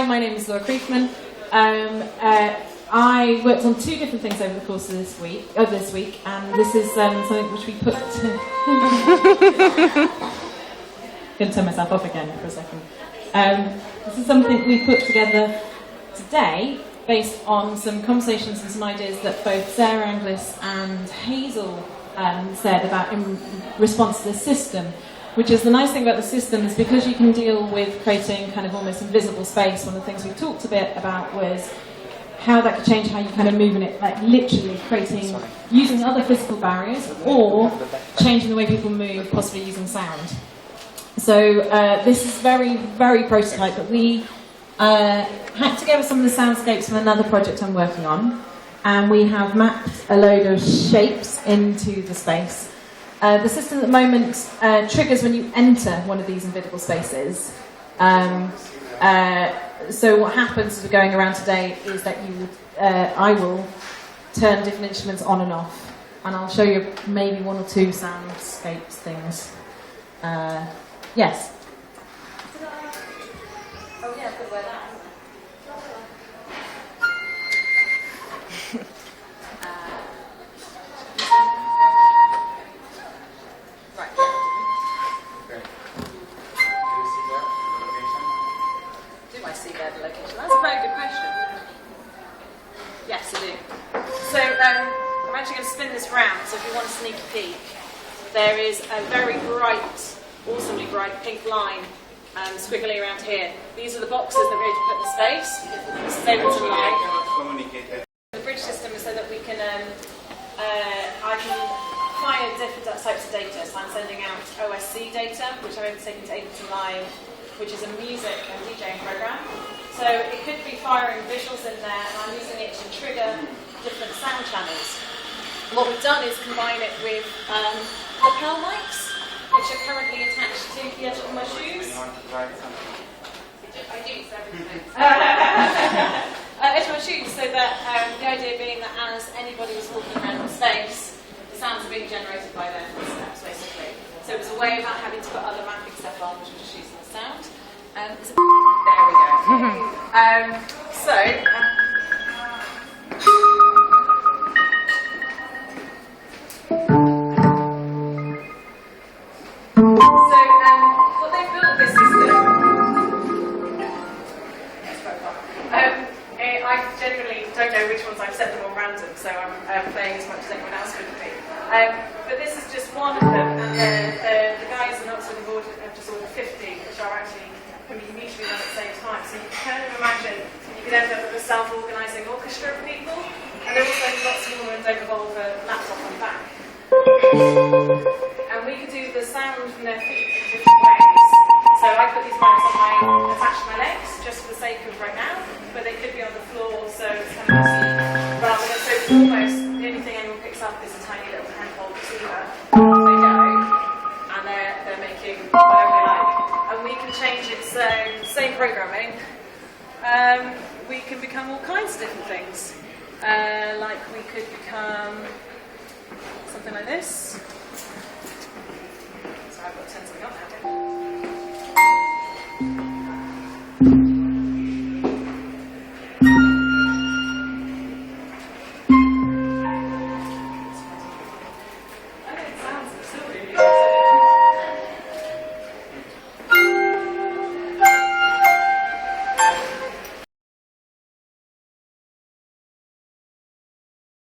my name is Laura Kriefman. I worked on 2 different things over the course of this week, and this is something which we put. Going to turn myself off again for a second. This is something we put together today, based on some conversations and some ideas that both Sarah Anglis and Hazel said about in response to the system. Which is the nice thing about the system is because you can deal with creating kind of almost invisible space. One of the things we talked a bit about was how that could change how you kind of move in it, like literally creating, using other physical barriers or changing the way people move, possibly using sound. So this is very, very prototype, but we hacked together some of the soundscapes from another project I'm working on, and we have mapped a load of shapes into the space. The system at the moment triggers when you enter one of these invisible spaces. So what happens as we're going around today is that I will turn different instruments on and off, and I'll show you maybe 1 or 2 soundscapes things. Yes? Oh yeah, I've got to wear that. So if you want a sneak peek, there is a very bright, awesomely bright pink line squiggly around here. These are the boxes that we're going to put in the space. This is able to light. The bridge system is so that we can, I can fire different types of data. So I'm sending out OSC data, which I'm taking to Ableton Live, which is a music and DJing program. So it could be firing visuals in there, and I'm using it to trigger different sound channels. What we've done is combine it with lapel mics, which are currently attached to the edge of my shoes. I do, so edge of my shoes, so that the idea being that as anybody was walking around the space, the sounds are being generated by their footsteps, basically. So it was a way about having to put other mapping stuff on, which was just using the sound. There we go. What they've built this system, I genuinely don't know which ones I've set them on random, so I'm playing as much as anyone else would be. But this is just one of them, and the guys in Oxford have just ordered 50, which are actually can be mutually done at the same time. So you can kind of imagine you could end up with a self-organising orchestra of people, and they're also lots smaller and don't involve a laptop on the back. And we could do the sound from their feet in different ways. So I put these mics on attached to my legs, just for the sake of right now, but they could be on the floor, so it's kind of rather than, so almost the only thing anyone picks up is a tiny little handhold receiver, and off they go, and they're making whatever they like. And we can change it, so same programming, we can become all kinds of different things. Like we could become something like this.